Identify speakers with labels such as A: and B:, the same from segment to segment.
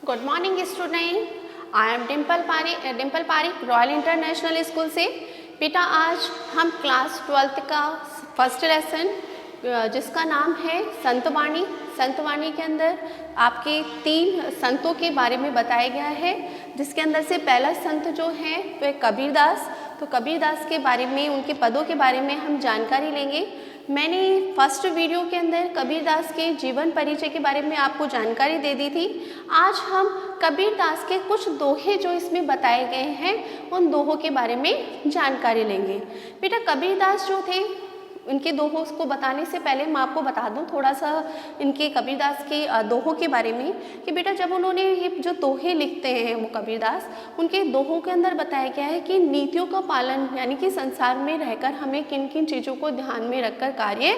A: Good morning student, I am Dimple Parik royal international school से। बेटा आज हम क्लास 12th का फर्स्ट लेसन जिसका नाम है संतवाणी। संतवाणी के अंदर आपके 3 संतों के बारे में बताया गया है, जिसके अंदर से पहला संत जो है वह कबीरदास। तो कबीरदास के बारे में, उनके पदों के बारे में हम जानकारी लेंगे। मैंने फर्स्ट वीडियो के अंदर कबीरदास के जीवन परिचय के बारे में आपको जानकारी दे दी थी। आज हम कबीरदास के कुछ दोहे जो इसमें बताए गए हैं उन दोहों के बारे में जानकारी लेंगे। बेटा कबीरदास जो थे, इनके दोहों को बताने से पहले मैं आपको बता दूं थोड़ा सा इनके कबीरदास के दोहों के बारे में कि बेटा जब उन्होंने ये जो दोहे लिखते हैं वो कबीरदास, उनके दोहों के अंदर बताया गया है कि नीतियों का पालन, यानी कि संसार में रहकर हमें किन किन चीज़ों को ध्यान में रखकर कार्य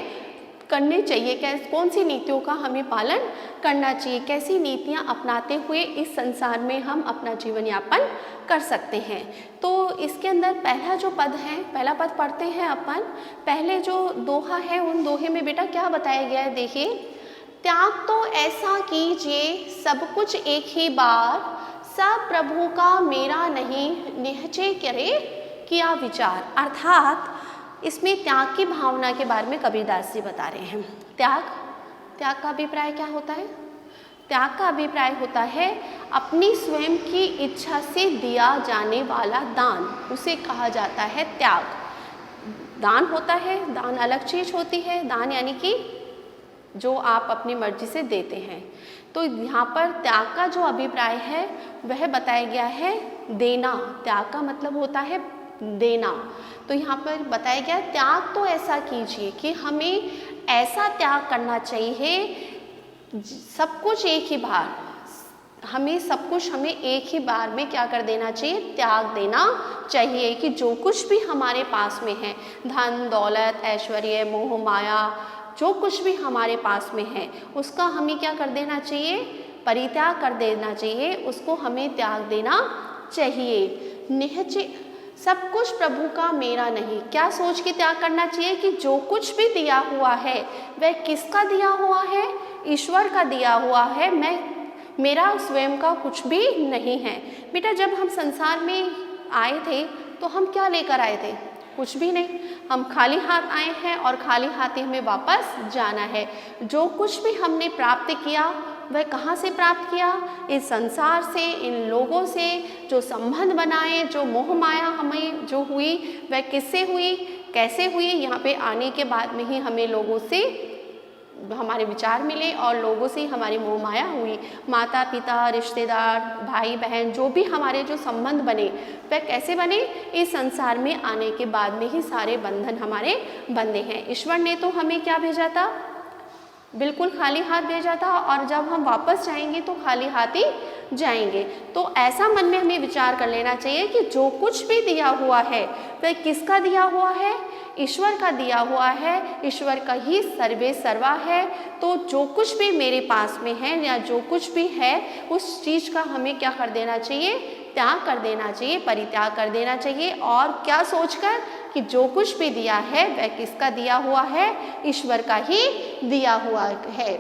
A: करने चाहिए, कौन सी नीतियों का हमें पालन करना चाहिए, कैसी नीतियाँ अपनाते हुए इस संसार में हम अपना जीवन यापन कर सकते हैं। तो इसके अंदर पहला जो पद है, पहला पद पढ़ते हैं अपन। पहले जो दोहा है उन दोहे में बेटा क्या बताया गया है देखिए, त्याग तो ऐसा कीजिए सब कुछ एक ही बार, सब प्रभु का मेरा नहीं निहचे करे किया विचार। अर्थात इसमें त्याग की भावना के बारे में कबीरदास जी बता रहे हैं। त्याग का अभिप्राय क्या होता है? त्याग का अभिप्राय होता है अपनी स्वयं की इच्छा से दिया जाने वाला दान, उसे कहा जाता है त्याग। दान होता है, दान अलग चीज होती है। दान यानी कि जो आप अपनी मर्जी से देते हैं। तो यहाँ पर त्याग का जो अभिप्राय है वह बताया गया है देना। त्याग का मतलब होता है देना। तो यहाँ पर बताया गया त्याग तो ऐसा कीजिए कि हमें ऐसा त्याग करना चाहिए, सब कुछ एक ही बार, हमें सब कुछ हमें एक ही बार में क्या कर देना चाहिए, त्याग देना चाहिए। कि जो कुछ भी हमारे पास में है, धन दौलत ऐश्वर्य मोह माया, जो कुछ भी हमारे पास में है उसका हमें क्या कर देना चाहिए, परित्याग कर देना चाहिए, उसको हमें त्याग देना चाहिए। निहचे सब कुछ प्रभु का मेरा नहीं, क्या सोच के त्याग करना चाहिए कि जो कुछ भी दिया हुआ है वह किसका दिया हुआ है, ईश्वर का दिया हुआ है, मेरा स्वयं का कुछ भी नहीं है। बेटा जब हम संसार में आए थे तो हम क्या लेकर आए थे? कुछ भी नहीं, हम खाली हाथ आए हैं और खाली हाथ ही हमें वापस जाना है। जो कुछ भी हमने प्राप्त किया वह कहाँ से प्राप्त किया? इस संसार से, इन लोगों से जो संबंध बनाए, जो मोह माया हमें जो हुई वह किससे हुई, कैसे हुई? यहाँ पे आने के बाद में ही हमें लोगों से हमारे विचार मिले और लोगों से हमारी मोह माया हुई। माता पिता रिश्तेदार भाई बहन जो भी हमारे जो संबंध बने वह कैसे बने? इस संसार में आने के बाद में ही सारे बंधन हमारे बंधे हैं। ईश्वर ने तो हमें क्या भेजा था? बिल्कुल खाली हाथ भेजा था, और जब हम वापस जाएंगे तो खाली हाथ ही जाएंगे। तो ऐसा मन में हमें विचार कर लेना चाहिए कि जो कुछ भी दिया हुआ है वह किसका दिया हुआ है? ईश्वर का दिया हुआ है। ईश्वर का ही सर्वे सर्वा है। तो जो कुछ भी मेरे पास में है या जो कुछ भी है उस चीज़ का हमें क्या कर देना चाहिए, त्याग कर देना चाहिए, परित्याग कर देना चाहिए। और क्या सोचकर कि जो कुछ भी दिया है वह किसका दिया हुआ है, ईश्वर का ही दिया हुआ है।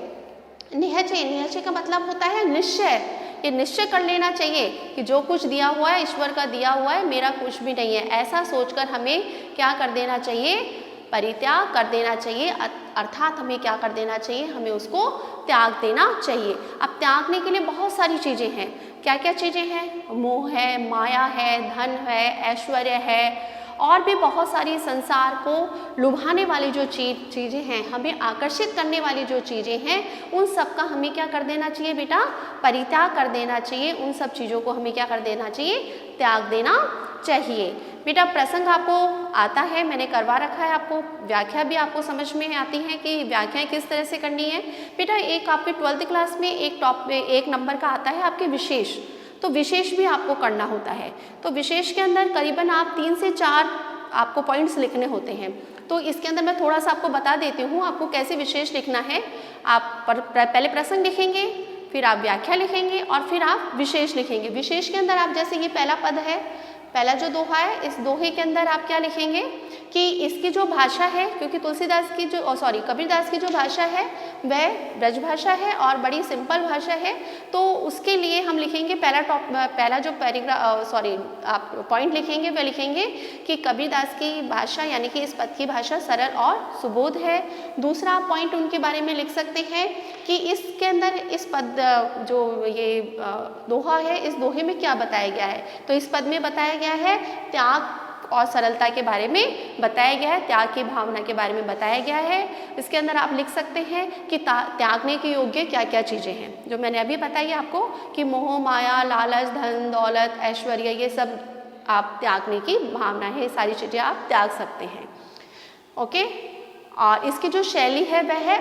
A: निश्चय, निश्चय का मतलब होता है निश्चय। ये निश्चय कर लेना चाहिए कि जो कुछ दिया हुआ है ईश्वर का दिया हुआ है, मेरा कुछ भी नहीं है। ऐसा सोचकर हमें क्या कर देना चाहिए, परित्याग कर देना चाहिए। अर्थात हमें क्या कर देना चाहिए, हमें उसको त्याग देना चाहिए। अब त्यागने के लिए बहुत सारी चीज़ें हैं। क्या क्या चीज़ें हैं? मोह है, माया है, धन है, ऐश्वर्य है, और भी बहुत सारी संसार को लुभाने वाली जो चीज़ें हैं, हमें आकर्षित करने वाली जो चीज़ें हैं, उन सब का हमें क्या कर देना चाहिए बेटा, परित्याग कर देना चाहिए। उन सब चीज़ों को हमें क्या कर देना चाहिए, त्याग देना चाहिए। बेटा प्रसंग आपको आता है, मैंने करवा रखा है, आपको व्याख्या भी आपको समझ में आती है कि व्याख्याएं किस तरह से करनी है। बेटा एक आपके 12th क्लास में एक नंबर का आता है आपके विशेष, तो विशेष भी आपको करना होता है। तो विशेष के अंदर करीबन आप 3 से 4 आपको पॉइंट्स लिखने होते हैं। तो इसके अंदर मैं थोड़ा सा आपको बता देती हूँ आपको कैसे विशेष लिखना है। आप पहले प्रसंग लिखेंगे, फिर आप व्याख्या लिखेंगे और फिर आप विशेष लिखेंगे। विशेष के अंदर आप जैसे ये पहला पद है, पहला जो दोहा है, इस दोहे के अंदर आप क्या लिखेंगे कि इसकी जो भाषा है, क्योंकि तुलसीदास की जो कबीरदास की जो भाषा है वह ब्रजभाषा है और बड़ी सिंपल भाषा है, तो उसके लिए हम लिखेंगे पहला जो आप पॉइंट लिखेंगे वह लिखेंगे कि कबीरदास की भाषा यानी कि इस पद की भाषा सरल और सुबोध है। दूसरा आप पॉइंट उनके बारे में लिख सकते हैं कि इसके अंदर इस पद जो ये दोहा है, इस दोहे में क्या बताया गया है, तो इस पद में बताया गया है त्याग और सरलता के बारे में बताया गया है, त्याग की भावना के बारे में बताया गया है। इसके अंदर आप लिख सकते हैं कि त्यागने के योग्य क्या क्या चीज़ें हैं, जो मैंने अभी बताई आपको कि मोह माया लालच धन दौलत ऐश्वर्य, ये सब आप त्यागने की भावना है, ये सारी चीज़ें आप त्याग सकते हैं। ओके, और इसकी जो शैली है वह है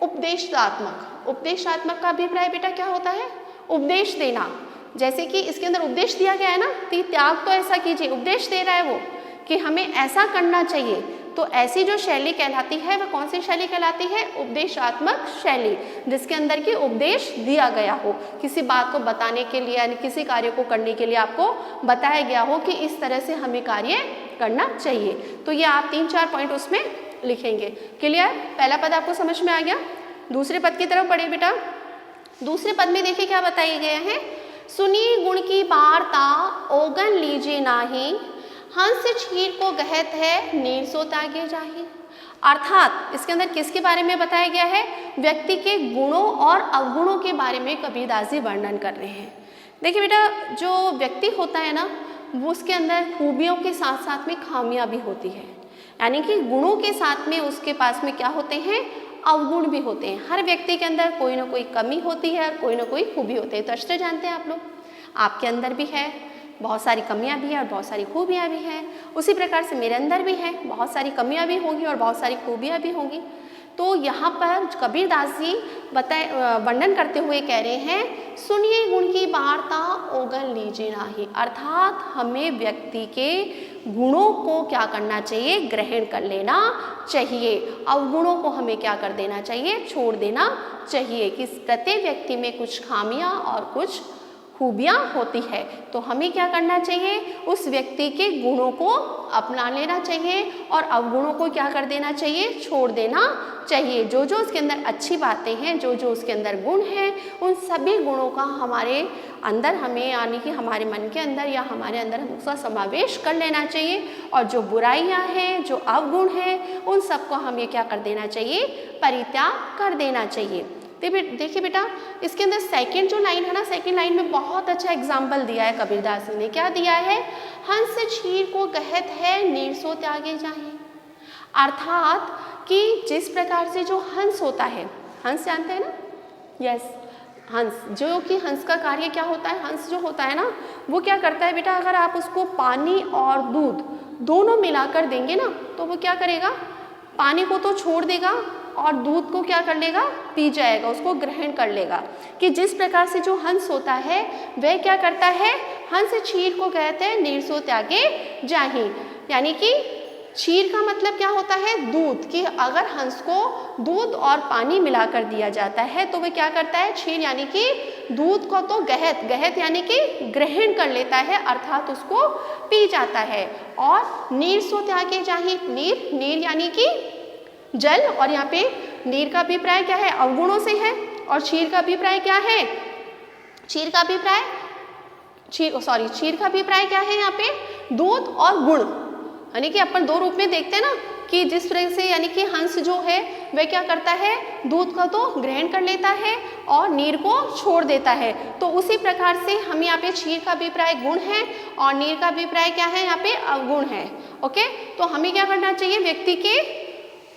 A: उपदेशात्मक। उपदेशात्मक का अभिप्राय बेटा क्या होता है, उपदेश देना। जैसे कि इसके अंदर उपदेश दिया गया है ना कि त्याग तो ऐसा कीजिए, उपदेश दे रहा है वो कि हमें ऐसा करना चाहिए, तो ऐसी जो शैली कहलाती है वह कौन सी शैली कहलाती है, उपदेशात्मक शैली, जिसके अंदर की उपदेश दिया गया हो, किसी बात को बताने के लिए यानी किसी कार्य को करने के लिए आपको बताया गया हो कि इस तरह से हमें कार्य करना चाहिए। तो ये आप 3-4 पॉइंट उसमें लिखेंगे। क्लियर, पहला पद आपको समझ में आ गया। दूसरे पद की तरफ बढ़े बेटा। दूसरे पद में देखिए क्या बताया गया है, सुनी गुण की वार्ता ओगन लीजिए नाही, हंस छीर को गहत है नीर सो त्यागे जाही। अर्थात इसके अंदर किसके बारे में बताया गया है, व्यक्ति के गुणों और अवगुणों के बारे में कबीरदास जी वर्णन कर रहे हैं। देखिए बेटा, जो व्यक्ति होता है ना वो उसके अंदर खूबियों के साथ साथ में खामियां भी होती है, यानी कि गुणों के साथ में उसके पास में क्या होते हैं, अवगुण भी होते हैं। हर व्यक्ति के अंदर कोई ना कोई कमी होती है और कोई ना कोई खूबी होती है। तो अष्ट जानते हैं आप लोग, आपके अंदर भी है, बहुत सारी कमियां भी हैं और बहुत सारी खूबियां भी हैं। उसी प्रकार से मेरे अंदर भी है, बहुत सारी कमियां भी होंगी और बहुत सारी खूबियां भी होंगी। तो यहाँ पर कबीरदास जी वर्णन करते हुए कह रहे हैं, सुनिए गुण की वार्ता ओगन लीजिए नाही। अर्थात हमें व्यक्ति के गुणों को क्या करना चाहिए, ग्रहण कर लेना चाहिए, अवगुणों को हमें क्या कर देना चाहिए, छोड़ देना चाहिए। कि प्रत्येक व्यक्ति में कुछ खामियां और कुछ खूबियाँ होती है, तो हमें क्या करना चाहिए, उस व्यक्ति के गुणों को अपना लेना चाहिए और अवगुणों को क्या कर देना चाहिए, छोड़ देना चाहिए। जो जो उसके अंदर अच्छी बातें हैं, जो जो उसके अंदर गुण हैं, उन सभी गुणों का हमारे अंदर हमें यानी कि हमारे मन के अंदर या हमारे अंदर हम उसका समावेश कर लेना चाहिए। और जो बुराइयां हैं, जो अवगुण हैं, उन सबको हमें क्या कर देना चाहिए, परित्याग कर देना चाहिए। देखिए बेटा, इसके अंदर सेकंड जो लाइन है ना, सेकंड लाइन में बहुत अच्छा एग्जाम्पल दिया है कबीरदास ने। क्या दिया है, हंस छीर को कहत है नीर सो त्यागे जाही। अर्थात कि जिस प्रकार से जो हंस होता है, हंस जानते हैं ना, यस हंस, जो कि हंस का कार्य क्या होता है, हंस जो होता है ना वो क्या करता है बेटा, अगर आप उसको पानी और दूध दोनों मिलाकर देंगे ना तो वो क्या करेगा, पानी को तो छोड़ देगा और दूध को क्या कर लेगा, पी जाएगा, उसको ग्रहण कर लेगा। कि जिस प्रकार से जो हंस होता है वह क्या करता है, हंस क्षीर को कहते हैं नीर सो त्यागे जाही। यानी कि क्षीर का मतलब क्या होता है, दूध। कि अगर हंस को दूध और पानी मिलाकर दिया जाता है तो वह क्या करता है, क्षीर यानी कि दूध को तो गहत यानी कि ग्रहण कर लेता है, अर्थात उसको पी जाता है। और नीर सो त्यागे जाही, नीर यानी कि जल, और यहाँ पे नीर का अभिप्राय क्या है, अवगुणों से है। और क्षीर का अभिप्राय क्या है, क्षीर का अभिप्राय क्या है यहाँ पे, दूध और गुण। यानी कि अपन दो रूप में देखते हैं ना कि जिस तरह से यानी कि हंस जो है वह क्या करता है, दूध का तो ग्रहण कर लेता है और नीर को छोड़ देता है। तो उसी प्रकार से हम यहाँ पे क्षीर का अभिप्राय गुण है और नीर का अभिप्राय क्या है, यहाँ पे अवगुण है। ओके, तो हमें क्या करना चाहिए, व्यक्ति के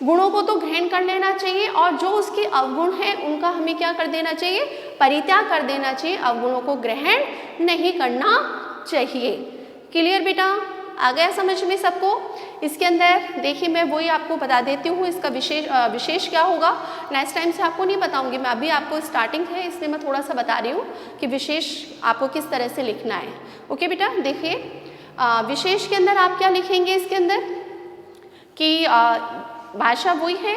A: गुणों को तो ग्रहण कर लेना चाहिए और जो उसके अवगुण हैं उनका हमें क्या कर देना चाहिए, परित्याग कर देना चाहिए, अवगुणों को ग्रहण नहीं करना चाहिए। क्लियर बेटा, आ गया समझ में सबको। इसके अंदर देखिए मैं वही आपको बता देती हूँ, इसका विशेष क्या होगा नेक्स्ट टाइम से आपको नहीं बताऊंगी मैं, अभी आपको स्टार्टिंग है इसलिए मैं थोड़ा सा बता रही हूँ कि विशेष आपको किस तरह से लिखना है। ओके बेटा, देखिए विशेष के अंदर आप क्या लिखेंगे, इसके अंदर कि भाषा वही है,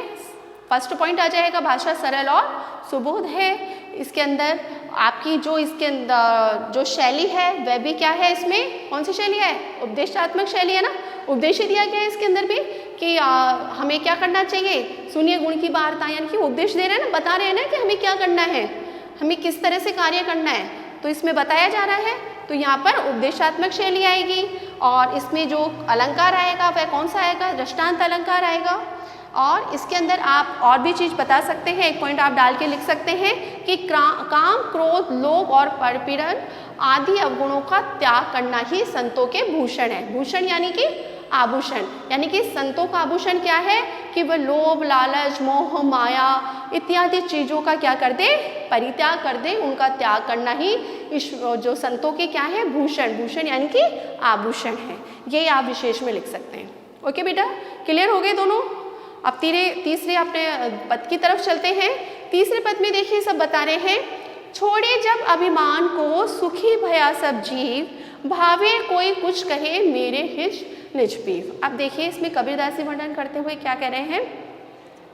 A: फर्स्ट पॉइंट आ जाएगा, भाषा सरल और सुबोध है इसके अंदर। आपकी जो इसके अंदर जो शैली है वह भी क्या है, इसमें कौन सी शैली है, उपदेशात्मक शैली है ना। उपदेश दिया गया है इसके अंदर भी कि हमें क्या करना चाहिए, सुनिए गुण की वार्ता, यानी कि उपदेश दे रहे हैं ना, बता रहे हैं ना कि हमें क्या करना है, हमें किस तरह से कार्य करना है, तो इसमें बताया जा रहा है। तो यहाँ पर उपदेशात्मक शैली आएगी और इसमें जो अलंकार आएगा वह कौन सा आएगा, दृष्टांत अलंकार आएगा। और इसके अंदर आप और भी चीज़ बता सकते हैं, एक पॉइंट आप डाल के लिख सकते हैं कि काम, क्रोध, लोभ और परपीड़न आदि अवगुणों का त्याग करना ही संतों के भूषण है। भूषण यानी कि आभूषण, यानी कि संतों का आभूषण क्या है कि वह लोभ, लालच, मोह, माया इत्यादि चीज़ों का क्या कर दे, परित्याग कर दे। उनका त्याग करना ही जो संतों के क्या है, भूषण, भूषण यानी कि आभूषण है। ये आप विशेष में लिख सकते हैं। ओके बेटा, क्लियर हो गए दोनों। अब तीसरे अपने पद की तरफ चलते हैं। तीसरे पद में देखिए सब बता रहे हैं, छोड़े जब अभिमान को सुखी भया सब जीव, भावे कोई कुछ कहे मेरे हिज निज पीव। अब देखिए इसमें कबीरदास जी वर्णन करते हुए क्या कह रहे हैं,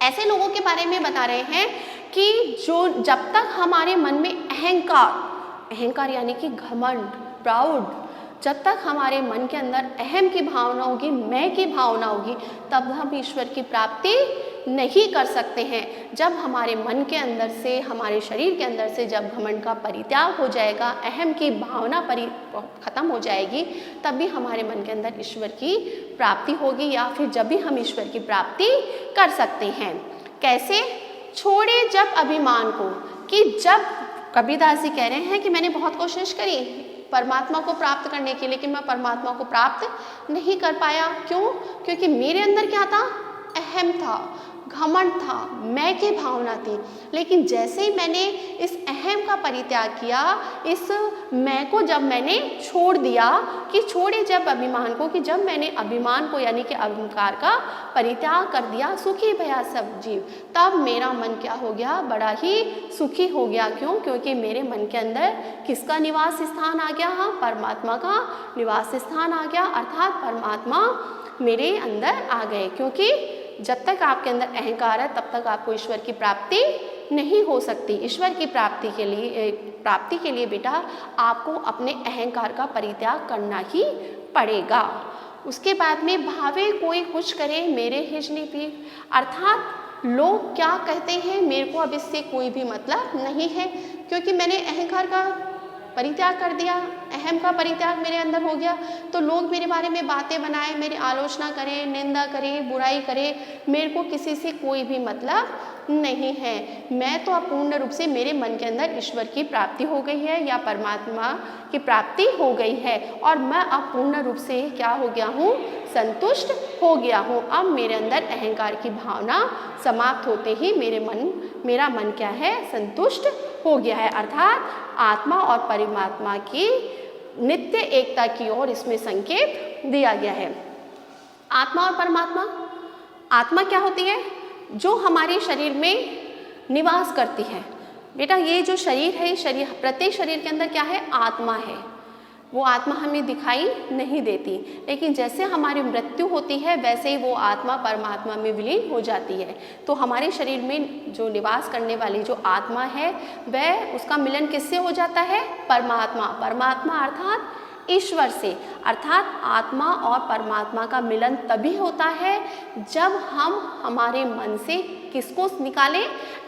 A: ऐसे लोगों के बारे में बता रहे हैं कि जो जब तक हमारे मन में अहंकार यानी कि घमंड, प्राउड, जब तक हमारे मन के अंदर अहम की भावना होगी, मैं की भावना होगी, तब हम ईश्वर की प्राप्ति नहीं कर सकते हैं। जब हमारे मन के अंदर से, हमारे शरीर के अंदर से जब घमंड का परित्याग हो जाएगा, अहम की भावना खत्म हो जाएगी, तब भी हमारे मन के अंदर ईश्वर की प्राप्ति होगी, या फिर जब भी हम ईश्वर की प्राप्ति कर सकते हैं। कैसे? छोड़े जब अभिमान को, कि जब कबीरदास जी कह रहे हैं कि मैंने बहुत कोशिश करी परमात्मा को प्राप्त करने के लिए, लेकिन मैं परमात्मा को प्राप्त नहीं कर पाया। क्यों? क्योंकि मेरे अंदर क्या था, अहम था, घमंड था, मैं की भावना थी। लेकिन जैसे ही मैंने इस अहम का परित्याग किया, इस मैं को जब मैंने छोड़ दिया, कि छोड़े जब अभिमान को, कि जब मैंने अभिमान को यानी कि अहंकार का परित्याग कर दिया, सुखी भया सब जीव, तब मेरा मन क्या हो गया, बड़ा ही सुखी हो गया। क्यों? क्योंकि मेरे मन के अंदर किसका निवास स्थान आ गया, हाँ, परमात्मा का निवास स्थान आ गया, अर्थात परमात्मा मेरे अंदर आ गए। क्योंकि जब तक आपके अंदर अहंकार है तब तक आपको ईश्वर की प्राप्ति नहीं हो सकती। ईश्वर की प्राप्ति के लिए बेटा आपको अपने अहंकार का परित्याग करना ही पड़ेगा। उसके बाद में भावे कोई कुछ करे मेरे हिज नहीं पीव, अर्थात लोग क्या कहते हैं मेरे को अब इससे कोई भी मतलब नहीं है, क्योंकि मैंने अहंकार का परित्याग कर दिया, अहम का परित्याग मेरे अंदर हो गया। तो लोग मेरे बारे में बातें बनाए, मेरी आलोचना करें, निंदा करें, बुराई करें, मेरे को किसी से कोई भी मतलब नहीं है। मैं तो अपूर्ण रूप से मेरे मन के अंदर ईश्वर की प्राप्ति हो गई है या परमात्मा की प्राप्ति हो गई है, और मैं अपूर्ण रूप से क्या हो गया हूँ, संतुष्ट हो गया हूँ। अब मेरे अंदर अहंकार की भावना समाप्त होते ही मेरा मन क्या है, संतुष्ट हो गया है। अर्थात आत्मा और परमात्मा की नित्य एकता की ओर इसमें संकेत दिया गया है। आत्मा और परमात्मा, आत्मा क्या होती है, जो हमारे शरीर में निवास करती है। बेटा ये जो शरीर है, शरीर, प्रत्येक शरीर के अंदर क्या है, आत्मा है। वो आत्मा हमें दिखाई नहीं देती, लेकिन जैसे हमारी मृत्यु होती है वैसे ही वो आत्मा परमात्मा में विलीन हो जाती है। तो हमारे शरीर में जो निवास करने वाली जो आत्मा है, वह उसका मिलन किससे हो जाता है, परमात्मा अर्थात ईश्वर से। अर्थात आत्मा और परमात्मा का मिलन तभी होता है जब हम हमारे मन से किसको निकालें,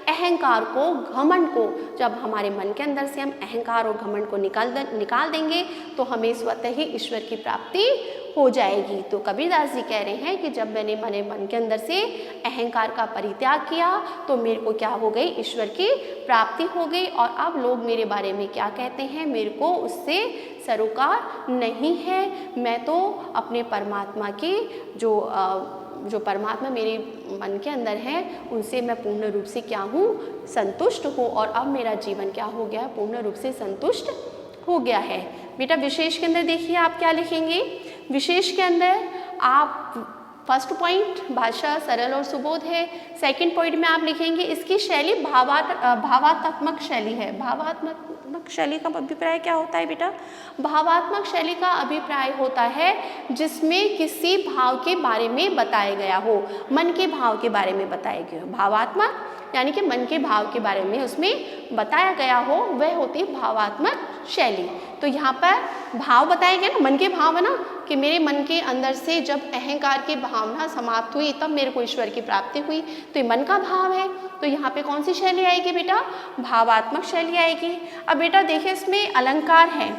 A: अहंकार को, घमंड को। जब हमारे मन के अंदर से हम अहंकार और घमंड को निकाल देंगे तो हमें स्वतः ही ईश्वर की प्राप्ति हो जाएगी। तो कबीरदास जी कह रहे हैं कि जब मैंने मेरे मन के अंदर से अहंकार का परित्याग किया तो मेरे को क्या हो गई, ईश्वर की प्राप्ति हो गई। और अब लोग मेरे बारे में क्या कहते हैं, मेरे को उससे सरोकार नहीं है। मैं तो अपने परमात्मा की जो परमात्मा मेरे मन के अंदर है उनसे मैं पूर्ण रूप से क्या हूँ, संतुष्ट हूँ। और अब मेरा जीवन क्या हो गया, पूर्ण रूप से संतुष्ट हो गया है। बेटा विशेष के अंदर देखिए आप क्या लिखेंगे। विशेष के अंदर आप फर्स्ट पॉइंट भाषा सरल और सुबोध है। सेकंड पॉइंट में आप लिखेंगे इसकी शैली भावात्मक शैली है। भावात्मक शैली का अभिप्राय क्या होता है बेटा, भावात्मक शैली का अभिप्राय होता है जिसमें किसी भाव के बारे में बताया गया हो, मन के भाव के बारे में बताया गया हो। भावात्मक यानी कि मन के भाव के बारे में उसमें बताया गया हो, वह होती है भावात्मक शैली। तो यहाँ पर भाव बताए गए ना, मन के भाव है ना, कि मेरे मन के अंदर से जब अहंकार की भावना समाप्त हुई तब मेरे को ईश्वर की प्राप्ति हुई, तो ये मन का भाव है। तो यहाँ पे कौन सी शैली आएगी बेटा? भावात्मक शैली आएगी। अब बेटा देखिए इसमें अलंकार है,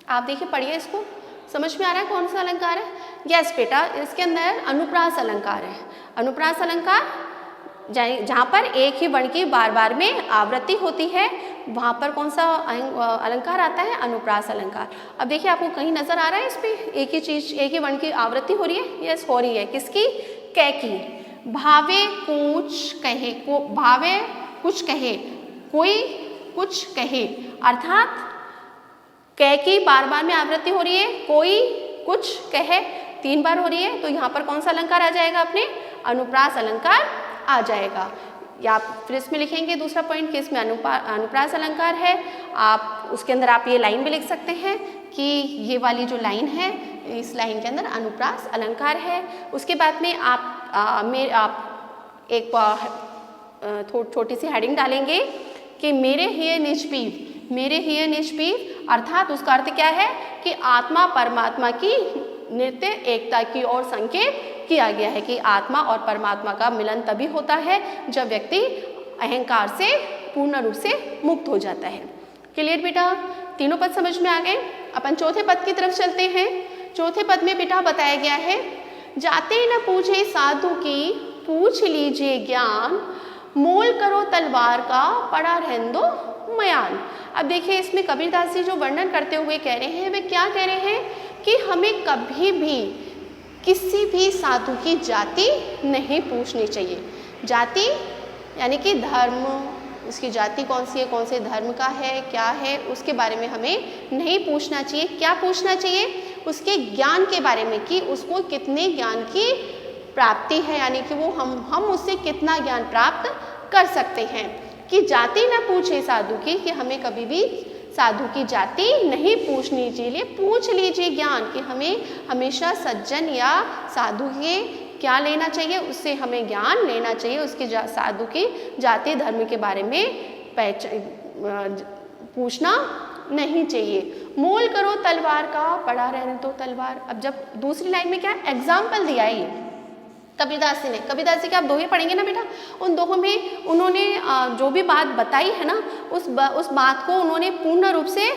A: आप देखिए पढ़िए इसको, समझ में आ रहा है कौन सा अलंकार है? यस बेटा, इसके अंदर अनुप्रास अलंकार है। अनुप्रास अलंकार जहाँ पर एक ही वर्ण की बार बार में आवृत्ति होती है, वहाँ पर कौन सा अलंकार आता है? अनुप्रास अलंकार। अब देखिए आपको कहीं नजर आ रहा है इस पे एक ही चीज, एक ही वर्ण की आवृत्ति हो रही है? यस हो रही है। किसकी? कै की। भावे कुछ कहे, भावे कुछ कहे, कोई कुछ कहे, अर्थात कै की बार बार में आवृत्ति हो रही है, कोई कुछ कहे 3 बार हो रही है, तो यहाँ पर कौन सा अलंकार आ जाएगा? अपने अनुप्रास अलंकार आ जाएगा। या फिर इसमें लिखेंगे दूसरा पॉइंट कि इसमें अनुप्रास अलंकार है। आप उसके अंदर आप ये लाइन भी लिख सकते हैं कि ये वाली जो लाइन है, इस लाइन के अंदर अनुप्रास अलंकार है। उसके बाद में आप एक छोटी सी हेडिंग डालेंगे कि मेरे हिय निज पीव, मेरे हिय निज पीव, अर्थात उसका अर्थ क्या है कि आत्मा परमात्मा की नित्य एकता की ओर संकेत किया गया है कि आत्मा और परमात्मा का मिलन तभी होता है जब व्यक्ति अहंकार से पूर्ण रूप से मुक्त हो जाता है। क्लियर बेटा? तीनों पद समझ में आ गए। अपन चौथे पद की तरफ चलते हैं। चौथे पद में बेटा बताया गया है, जाते न पूछे साधु की, पूछ लीजिए ज्ञान, मोल करो तलवार का, पड़ा रहने दो मयान। अब देखिए इसमें कबीरदास जी जो वर्णन करते हुए कह रहे हैं, वे क्या कह रहे हैं कि हमें कभी भी किसी भी साधु की जाति नहीं पूछनी चाहिए। जाति यानी कि धर्म, उसकी जाति कौन सी है, कौन से धर्म का है, क्या है, उसके बारे में हमें नहीं पूछना चाहिए। क्या पूछना चाहिए? उसके ज्ञान के बारे में कि उसको कितने ज्ञान की प्राप्ति है, यानी कि वो हम उससे कितना ज्ञान प्राप्त कर सकते हैं। कि जाति न पूछे साधु की, कि हमें कभी भी साधु की जाति नहीं पूछनी चाहिए। पूछ लीजिए ज्ञान, कि हमें हमेशा सज्जन या साधु के क्या लेना चाहिए, उससे हमें ज्ञान लेना चाहिए, उसके साधु की जाति धर्म के बारे में पूछना नहीं चाहिए। मोल करो तलवार का, पड़ा रहने दो तलवार। अब जब दूसरी लाइन में क्या एग्जाम्पल दिया है ये कबीरदास जी ने, कबीरदास जी के आप दोहे पढ़ेंगे ना बेटा, उन दोहों में उन्होंने जो भी बात बताई है ना, उस बात को उन्होंने पूर्ण रूप से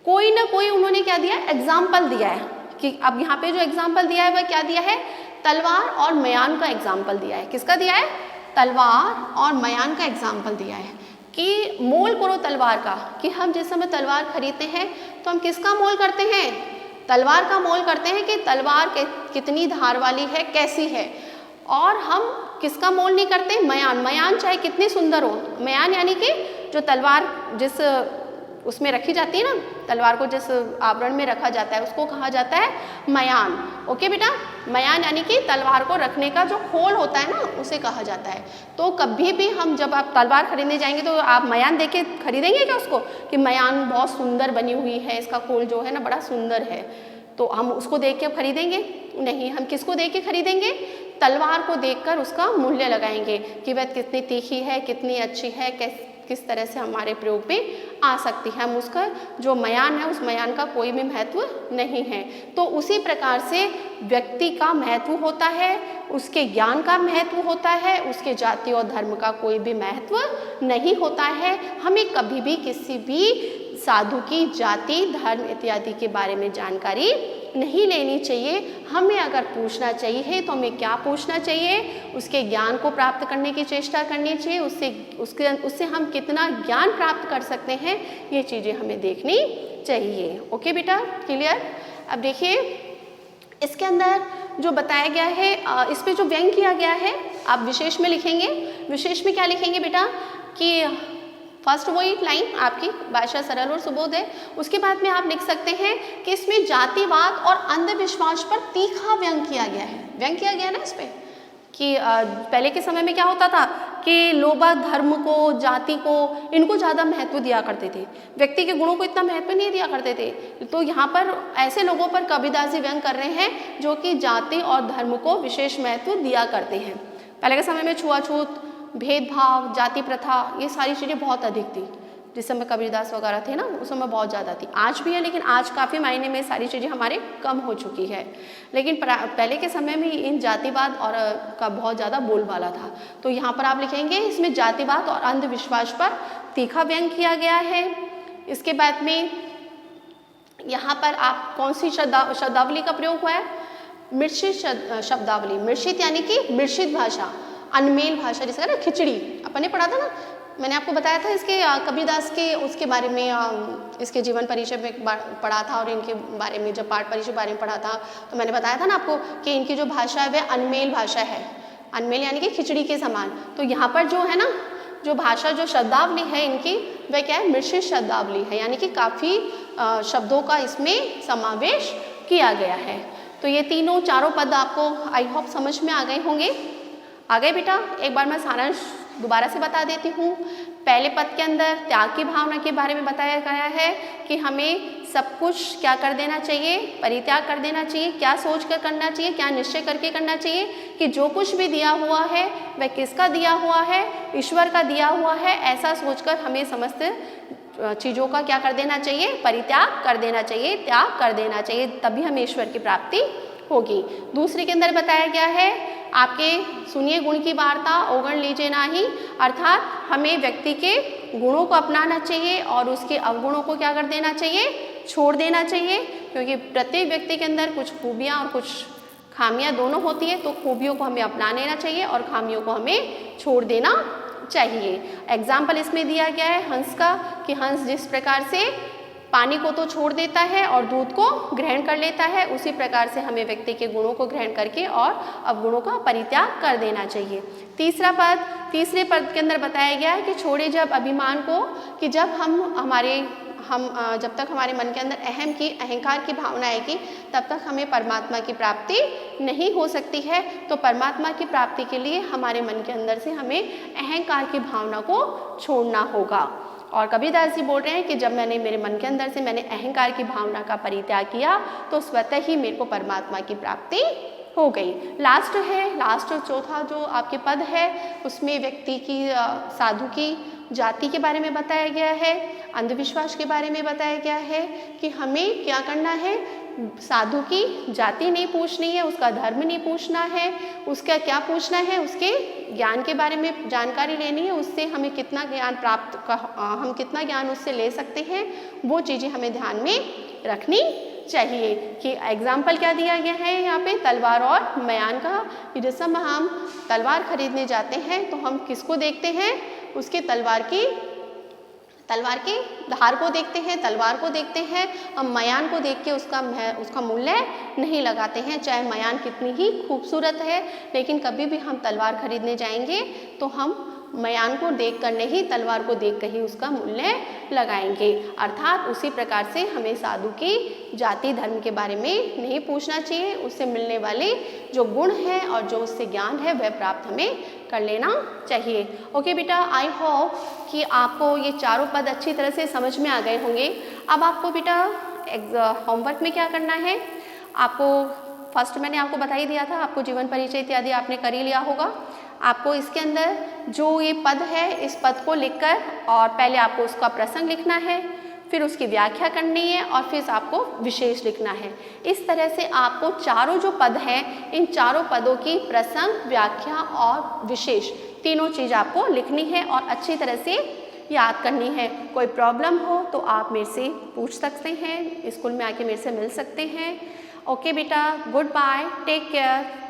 A: कोई ना कोई उन्होंने क्या दिया, एग्जाम्पल दिया है। कि अब यहाँ पे जो एग्जाम्पल दिया है वह क्या दिया है? तलवार और मयान का एग्जाम्पल दिया है। किसका दिया है? तलवार और मयान का एग्जाम्पल दिया है। कि मोल करो तलवार का, कि हम जिस समय तलवार खरीदते हैं तो हम किसका मोल करते हैं? तलवार का मोल करते हैं कि तलवार कितनी धार वाली है, कैसी है। और हम किसका मोल नहीं करते? मयान। मयान चाहे कितनी सुंदर हो, मयान यानी कि जो तलवार जिस उसमें रखी जाती है ना, तलवार को जिस आवरण में रखा जाता है उसको कहा जाता है मयान। ओके बेटा, मयान यानी कि तलवार को रखने का जो खोल होता है ना, उसे कहा जाता है। तो कभी भी हम जब आप तलवार खरीदने जाएंगे तो आप मयान देख के खरीदेंगे क्या उसको, कि मयान बहुत सुंदर बनी हुई है, इसका खोल जो है ना बड़ा सुंदर है, तो हम उसको देख के खरीदेंगे? नहीं, हम किसको देख के खरीदेंगे? तलवार को देखकर उसका मूल्य लगाएंगे कि वह कितनी तीखी है, कितनी अच्छी है, किस तरह से हमारे प्रयोग में आ सकती है। हम उसका जो मयान है, उस मयान का कोई भी महत्व नहीं है। तो उसी प्रकार से व्यक्ति का महत्व होता है, उसके ज्ञान का महत्व होता है, उसके जाति और धर्म का कोई भी महत्व नहीं होता है। हमें कभी भी किसी भी साधु की जाति, धर्म इत्यादि के बारे में जानकारी नहीं लेनी चाहिए। हमें अगर पूछना चाहिए तो हमें क्या पूछना चाहिए? उसके ज्ञान को प्राप्त करने की चेष्टा करनी चाहिए। उससे हम कितना ज्ञान प्राप्त कर सकते हैं, ये चीज़ें हमें देखनी चाहिए। ओके बेटा, क्लियर? अब देखिए इसके अंदर जो बताया गया है, इस पे जो व्यंग किया गया है, आप विशेष में लिखेंगे। विशेष में क्या लिखेंगे बेटा? कि फर्स्ट वही लाइन आपकी भाषा सरल और सुबोध है। उसके बाद में आप लिख सकते हैं कि इसमें जातिवाद और अंधविश्वास पर तीखा व्यंग किया गया है। व्यंग किया गया ना इस पे, कि पहले के समय में क्या होता था कि लोग धर्म को, जाति को, इनको ज़्यादा महत्व दिया करते थे, व्यक्ति के गुणों को इतना महत्व नहीं दिया करते थे। तो यहाँ पर ऐसे लोगों पर कबीरदास जी व्यंग कर रहे हैं जो कि जाति और धर्म को विशेष महत्व दिया करते हैं। पहले के समय में छुआछूत भेदभाव, जाति प्रथा, ये सारी चीज़ें बहुत अधिक थी। जिस समय कबीरदास वगैरह थे ना, उस समय बहुत ज़्यादा थी। आज भी है, लेकिन आज काफ़ी मायने में सारी चीज़ें हमारे कम हो चुकी है। लेकिन पहले के समय में इन जातिवाद और का बहुत ज़्यादा बोलबाला था। तो यहाँ पर आप लिखेंगे, इसमें जातिवाद और अंधविश्वास पर तीखा व्यंग किया गया है। इसके बाद में यहाँ पर आप कौन सी शब्दावली का प्रयोग हुआ है? मिश्रित शब्दावली। मिश्रित यानी कि मिश्रित भाषा, अनमेल भाषा, जिसका ना खिचड़ी अपन ने पढ़ा था ना, मैंने आपको बताया था इसके कबीरदास के उसके बारे में, इसके जीवन परिचय में पढ़ा था और इनके बारे में जब पाठ परिचय बारे में पढ़ा था तो मैंने बताया था ना आपको कि इनकी जो भाषा है वह अनमेल भाषा है। अनमेल यानी कि खिचड़ी के समान। तो यहाँ पर जो है ना, जो भाषा, जो शब्दावली है इनकी, वह क्या है? मिश्रित शब्दावली है, यानी कि काफ़ी शब्दों का इसमें समावेश किया गया है। तो ये तीनों चारों पद आपको आई होप समझ में आ गए होंगे। आ गए बेटा? एक बार मैं सारांश दोबारा से बता देती हूँ। पहले पद के अंदर त्याग की भावना के बारे में बताया गया है कि हमें सब कुछ क्या कर देना चाहिए? परित्याग कर देना चाहिए। क्या सोच कर करना चाहिए? क्या निश्चय करके करना चाहिए कि जो कुछ भी दिया हुआ है वह किसका दिया हुआ है? ईश्वर का दिया हुआ है। ऐसा सोचकर हमें समस्त चीज़ों का क्या कर देना चाहिए? परित्याग कर देना चाहिए, त्याग कर देना चाहिए, तभी हमें ईश्वर की प्राप्ति होगी। दूसरे के अंदर बताया गया है, आपके सुनिए गुण की वार्ता अवगुण लीजिए नाही, अर्थात हमें व्यक्ति के गुणों को अपनाना चाहिए और उसके अवगुणों को क्या कर देना चाहिए? छोड़ देना चाहिए। क्योंकि प्रत्येक व्यक्ति के अंदर कुछ खूबियाँ और कुछ खामियाँ दोनों होती है। तो खूबियों को हमें अपना लेना चाहिए और खामियों को हमें छोड़ देना चाहिए। एग्जाम्पल इसमें दिया गया है हंस का, कि हंस जिस प्रकार से पानी को तो छोड़ देता है और दूध को ग्रहण कर लेता है, उसी प्रकार से हमें व्यक्ति के गुणों को ग्रहण करके और अवगुणों का परित्याग कर देना चाहिए। तीसरे पद के अंदर बताया गया है कि छोड़े जब अभिमान को, कि जब जब तक हमारे मन के अंदर अहंकार की भावना आएगी तब तक हमें परमात्मा की प्राप्ति नहीं हो सकती है। तो परमात्मा की प्राप्ति के लिए हमारे मन के अंदर से हमें अहंकार की भावना को छोड़ना होगा। और कबीरदास जी बोल रहे हैं कि जब मैंने मेरे मन के अंदर से मैंने अहंकार की भावना का परित्याग किया तो स्वतः ही मेरे को परमात्मा की प्राप्ति हो गई। लास्ट चौथा जो आपके पद है उसमें व्यक्ति की साधु की जाति के बारे में बताया गया है, अंधविश्वास के बारे में बताया गया है कि हमें क्या करना है? साधु की जाति नहीं पूछनी है, उसका धर्म नहीं पूछना है, उसका क्या पूछना है? उसके ज्ञान के बारे में जानकारी लेनी है, उससे हमें कितना ज्ञान हम कितना ज्ञान उससे ले सकते हैं, वो चीज़ें हमें ध्यान में रखनी चाहिए। कि एग्जाम्पल क्या दिया गया है यहाँ पे? तलवार और मयान का। जिस समय हम तलवार खरीदने जाते हैं तो हम किसको देखते हैं? उसके तलवार के धार को देखते हैं, तलवार को देखते हैं। हम मयान को देख के उसका मूल्य नहीं लगाते हैं, चाहे मयान कितनी ही खूबसूरत है। लेकिन कभी भी हम तलवार खरीदने जाएंगे तो हम मयान को देख कर नहीं, तलवार को देख कर ही उसका मूल्य लगाएंगे। अर्थात उसी प्रकार से हमें साधु की जाति धर्म के बारे में नहीं पूछना चाहिए। उससे मिलने वाले जो गुण हैं और जो उससे ज्ञान है वह प्राप्त हमें कर लेना चाहिए। ओके बेटा, आई होप कि आपको ये चारों पद अच्छी तरह से समझ में आ गए होंगे। अब आपको बेटा होमवर्क में क्या करना है? आपको फर्स्ट मैंने आपको बता ही दिया था, आपको जीवन परिचय इत्यादि आपने कर ही लिया होगा। आपको इसके अंदर जो ये पद है इस पद को लिखकर और पहले आपको उसका प्रसंग लिखना है, फिर उसकी व्याख्या करनी है और फिर आपको विशेष लिखना है। इस तरह से आपको चारों जो पद हैं इन चारों पदों की प्रसंग, व्याख्या और विशेष तीनों चीज़ आपको लिखनी है और अच्छी तरह से याद करनी है। कोई प्रॉब्लम हो तो आप मेरे से पूछ सकते हैं, स्कूल में आके मेरे से मिल सकते हैं। ओके बेटा, गुड बाय, टेक केयर।